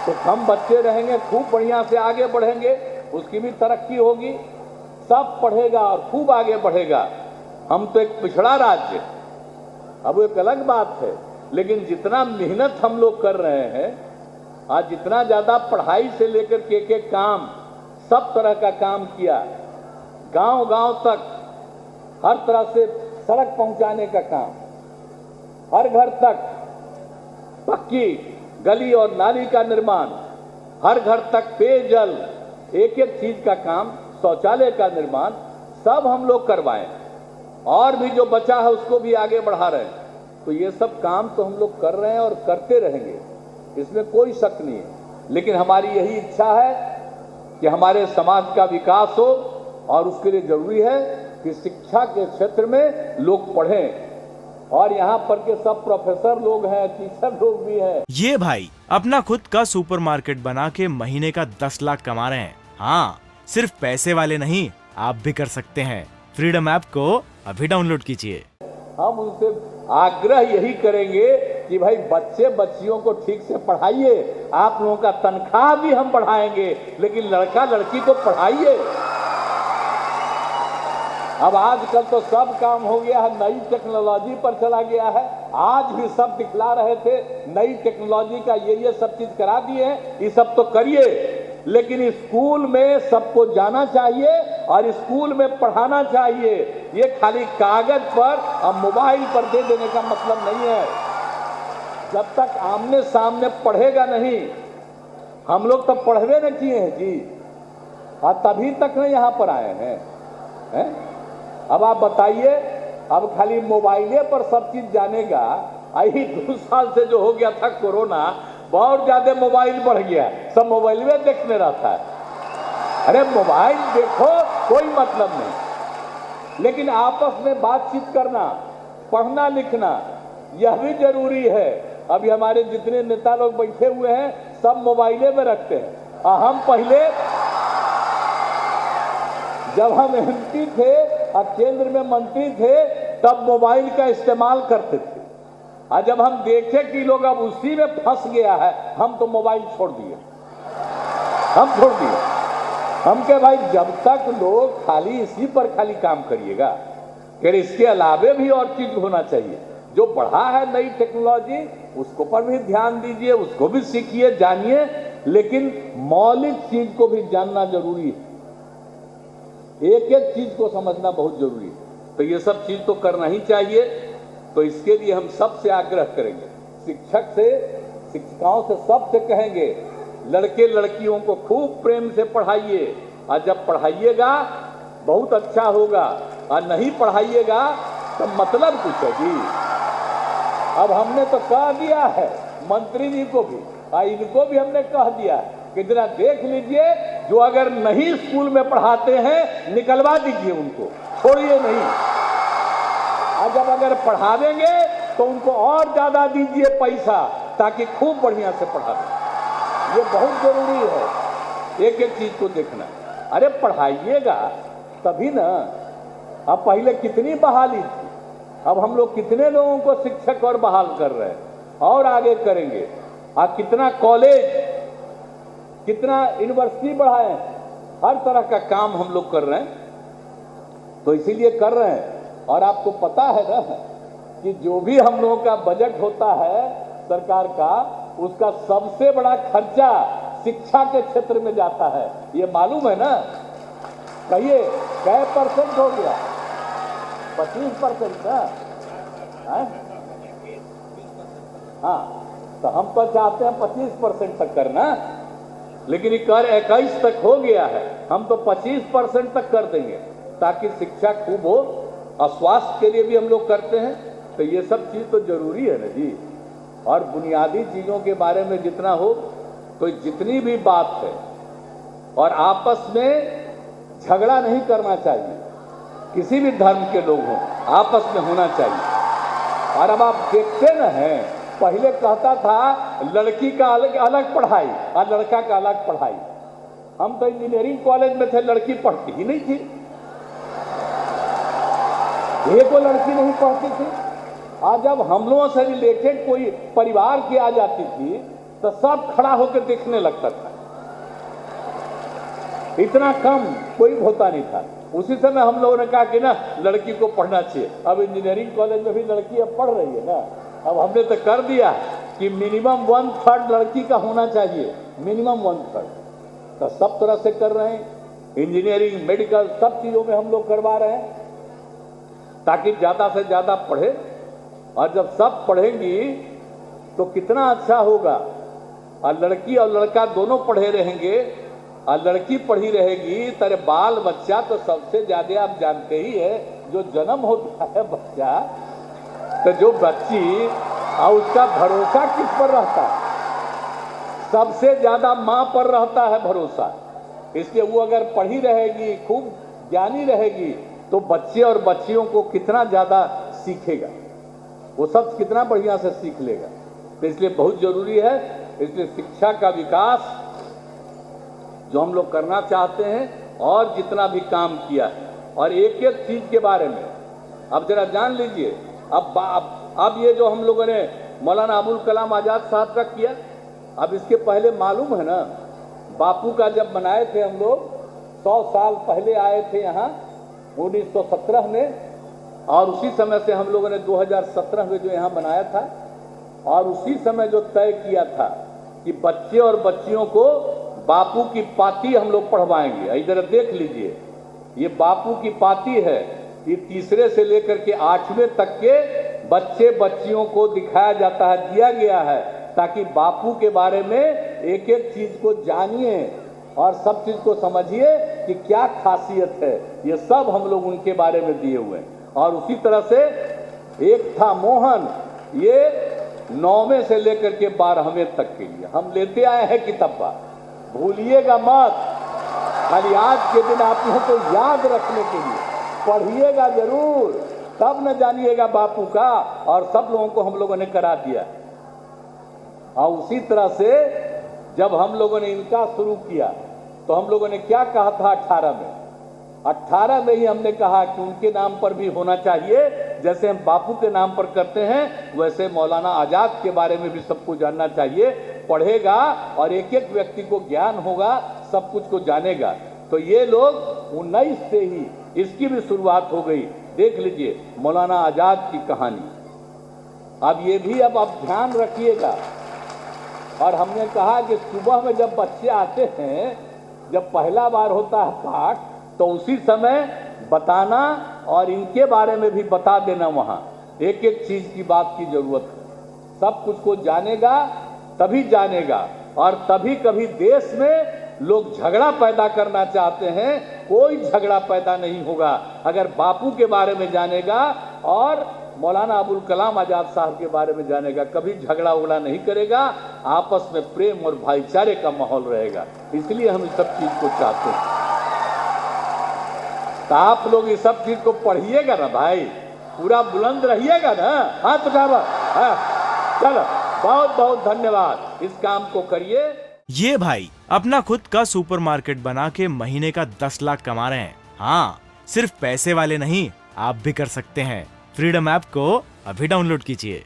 तो कम बच्चे रहेंगे, खूब बढ़िया से आगे बढ़ेंगे, उसकी भी तरक्की होगी, सब पढ़ेगा और खूब आगे बढ़ेगा। हम तो एक पिछड़ा राज्य, अब एक अलग बात है, लेकिन जितना मेहनत हम लोग कर रहे हैं आज, जितना ज्यादा पढ़ाई से लेकर के एक काम, सब तरह का काम किया, गांव गांव तक हर तरह से सड़क पहुंचाने का काम, हर घर तक पक्की गली और नाली का निर्माण, हर घर तक पेयजल, एक एक चीज का काम, शौचालय का निर्माण, सब हम लोग करवाएं और भी जो बचा है उसको भी आगे बढ़ा रहे हैं। तो ये सब काम तो हम लोग कर रहे हैं और करते रहेंगे, इसमें कोई शक नहीं है। लेकिन हमारी यही इच्छा है कि हमारे समाज का विकास हो और उसके लिए जरूरी है कि शिक्षा के क्षेत्र में लोग पढ़ें। और यहाँ पर के सब प्रोफेसर लोग हैं, टीचर लोग भी हैं। ये भाई अपना खुद का सुपरमार्केट बना के महीने का 10 लाख कमा रहे हैं। हाँ, सिर्फ पैसे वाले नहीं, आप भी कर सकते हैं। फ्रीडम ऐप को अभी डाउनलोड कीजिए। हम उनसे आग्रह यही करेंगे कि भाई बच्चे बच्चियों को ठीक से पढ़ाइए। आप लोगों का तनख्वाह भी हम बढ़ाएंगे, लेकिन लड़का लड़की को पढ़ाइए। अब आजकल तो सब काम हो गया है, नई टेक्नोलॉजी पर चला गया है। आज भी सब दिखला रहे थे नई टेक्नोलॉजी का, ये सब चीज करा दिए हैं, ये सब तो करिए, लेकिन स्कूल में सबको जाना चाहिए और स्कूल में पढ़ाना चाहिए। ये खाली कागज पर और मोबाइल पर दे देने का मतलब नहीं है। जब तक आमने सामने पढ़ेगा नहीं, हम लोग तो पढ़वे न किए हैं जी, और तभी तक न यहाँ पर आए हैं। अब आप बताइए, अब खाली मोबाइले पर सब चीज जानेगा। यही 2 साल से जो हो गया था कोरोना, बहुत ज्यादा मोबाइल बढ़ गया, सब मोबाइल में देखने रहता है। अरे मोबाइल देखो, कोई मतलब नहीं, लेकिन आपस में बातचीत करना, पढ़ना लिखना, यह भी जरूरी है। अभी हमारे जितने नेता लोग बैठे हुए हैं सब मोबाइले में रखते हैं। और हम पहले जब हम एमपी थे और केंद्र में मंत्री थे, तब मोबाइल का इस्तेमाल करते थे। और जब हम देखे कि लोग अब उसी में फंस गया है, हम तो मोबाइल छोड़ दिए, हम छोड़ दिए। हम के भाई जब तक लोग खाली इसी पर खाली काम करिएगा, फिर इसके अलावे भी और चीज होना चाहिए। जो बढ़ा है नई टेक्नोलॉजी, उसको पर भी ध्यान दीजिए, उसको भी सीखिए, जानिए, लेकिन मौलिक चीज को भी जानना जरूरी है। एक एक चीज को समझना बहुत जरूरी है। तो ये सब चीज तो करना ही चाहिए। तो इसके लिए हम सबसे आग्रह करेंगे, शिक्षक से, शिक्षिकाओं से, सबसे कहेंगे, लड़के लड़कियों को खूब प्रेम से पढ़ाइए। और जब पढ़ाइएगा बहुत अच्छा होगा, और नहीं पढ़ाइएगा तो मतलब कुछ है जी। अब हमने तो कह दिया है मंत्री जी को भी, और इनको भी हमने कह दिया कि जरा देख लीजिए, जो अगर नहीं स्कूल में पढ़ाते हैं निकलवा दीजिए उनको, छोड़िए नहीं। और जब अगर पढ़ा देंगे तो उनको और ज्यादा दीजिए पैसा, ताकि खूब बढ़िया से पढ़ा दें। ये बहुत जरूरी है, एक एक चीज को देखना। अरे पढ़ाइएगा तभी ना। अब पहले कितनी बहाली थी, अब हम लोग कितने लोगों को शिक्षक और बहाल कर रहे हैं और आगे करेंगे। और कितना कॉलेज, कितना यूनिवर्सिटी बढ़ाए, हर तरह का काम हम लोग कर रहे हैं। तो इसीलिए कर रहे हैं। और आपको पता है ना कि जो भी हम लोगों का बजट होता है सरकार का, उसका सबसे बड़ा खर्चा शिक्षा के क्षेत्र में जाता है। ये मालूम है ना? कहिए कै % हो गया? 25% ना? हाँ, तो हम तो चाहते हैं 25% तक करना, लेकिन ये कर 21 तक हो गया है। हम तो 25% तक कर देंगे, ताकि शिक्षा खूब हो। और स्वास्थ्य के लिए भी हम लोग करते हैं। तो ये सब चीज तो जरूरी है ना जी। और बुनियादी चीजों के बारे में जितना हो, तो जितनी भी बात है, और आपस में झगड़ा नहीं करना चाहिए। किसी भी धर्म के लोग हों, आपस में होना चाहिए। और अब आप देखते न हैं, पहले कहता था लड़की का अलग पढ़ाई और लड़का का अलग पढ़ाई। हम तो इंजीनियरिंग कॉलेज में थे, लड़की पढ़ती ही नहीं थी, एक वो लड़की नहीं पढ़ती थी। आज जब हम लोगों से रिलेटेड कोई परिवार की आ जाती थी, तो सब खड़ा होकर देखने लगता था। इतना कम कोई होता नहीं था। उसी समय हम लोगों ने कहा कि ना लड़की को पढ़ना चाहिए। अब इंजीनियरिंग कॉलेज में भी लड़की अब पढ़ रही है ना। अब हमने तो कर दिया कि मिनिमम 1/3 लड़की का होना चाहिए, मिनिमम 1/3। तो सब तरह से कर रहे हैं, इंजीनियरिंग, मेडिकल, सब चीजों में हम लोग करवा रहे हैं ताकि ज्यादा से ज्यादा पढ़े। और जब सब पढ़ेंगी तो कितना अच्छा होगा। और लड़की और लड़का दोनों पढ़े रहेंगे और लड़की पढ़ी रहेगी, तेरे बाल बच्चा तो सबसे ज्यादा आप जानते ही है, जो जन्म होता है बच्चा, तो जो बच्ची और उसका भरोसा किस पर रहता है? सबसे ज्यादा मां पर रहता है भरोसा। इसलिए वो अगर पढ़ी रहेगी, खूब ज्ञानी रहेगी, तो बच्चे और बच्चियों को कितना ज्यादा सीखेगा, वो सब कितना बढ़िया से सीख लेगा। तो इसलिए बहुत जरूरी है। इसलिए शिक्षा का विकास जो हम लोग करना चाहते हैं और जितना भी काम किया है, और एक एक चीज के बारे में अब जरा जान लीजिए। अब ये जो हम लोगों ने मौलाना अबुल कलाम आजाद साहब का किया, अब इसके पहले मालूम है ना, बापू का जब बनाए थे हम लोग, 100 साल पहले आए थे यहाँ 1917 में, और उसी समय से हम लोगों ने 2017 में जो यहाँ बनाया था, और उसी समय जो तय किया था कि बच्चे और बच्चियों को बापू की पाती हम लोग पढ़वाएंगे। इधर देख लीजिए, ये बापू की पाती है, ये तीसरे से लेकर के 8वें तक के बच्चे बच्चियों को दिखाया जाता है, दिया गया है, ताकि बापू के बारे में एक एक चीज को जानिए और सब चीज को समझिए कि क्या खासियत है। ये सब हम लोग उनके बारे में दिए हुए हैं। और उसी तरह से एक था मोहन, ये 9वें से लेकर के 12वें तक के लिए हम लेते आए हैं किताबा, भूलिएगा मत। खाली आज के दिन आप लोगों को याद रखने के लिए पढ़िएगा जरूर, तब न जानिएगा बापू का। और सब लोगों को हम लोगों ने करा दिया। और उसी तरह से जब हम लोगों ने इनका शुरू किया तो हम लोगों ने क्या कहा था 18 में ही हमने कहा कि उनके नाम पर भी होना चाहिए। जैसे हम बापू के नाम पर करते हैं, वैसे मौलाना आजाद के बारे में भी सबको जानना चाहिए। पढ़ेगा और एक एक व्यक्ति को ज्ञान होगा, सब कुछ को जानेगा। तो ये लोग 19 से ही इसकी भी शुरुआत हो गई। देख लीजिए मौलाना आजाद की कहानी। अब ये भी अब आप ध्यान रखिएगा। और हमने कहा कि सुबह में जब बच्चे आते हैं, जब पहला बार होता है पाठ, तो उसी समय बताना और इनके बारे में भी बता देना। वहां एक एक चीज की बात की जरूरत है। सब कुछ को जानेगा तभी जानेगा। और तभी कभी देश में लोग झगड़ा पैदा करना चाहते हैं, कोई झगड़ा पैदा नहीं होगा अगर बापू के बारे में जानेगा और मौलाना अबुल कलाम आजाद साहब के बारे में जानेगा। कभी झगड़ा उगड़ा नहीं करेगा, आपस में प्रेम और भाईचारे का माहौल रहेगा। इसलिए हम इस सब चीज को चाहते हैं। तो आप लोग इस सब चीज को पढ़िएगा ना भाई, पूरा बुलंद रहिएगा ना। हाथ उठावा। चलो, बहुत बहुत धन्यवाद। इस काम को करिए। ये भाई अपना खुद का सुपरमार्केट बना के महीने का 10 लाख कमा रहे हैं। हाँ, सिर्फ पैसे वाले नहीं, आप भी कर सकते हैं। फ्रीडम ऐप को अभी डाउनलोड कीजिए।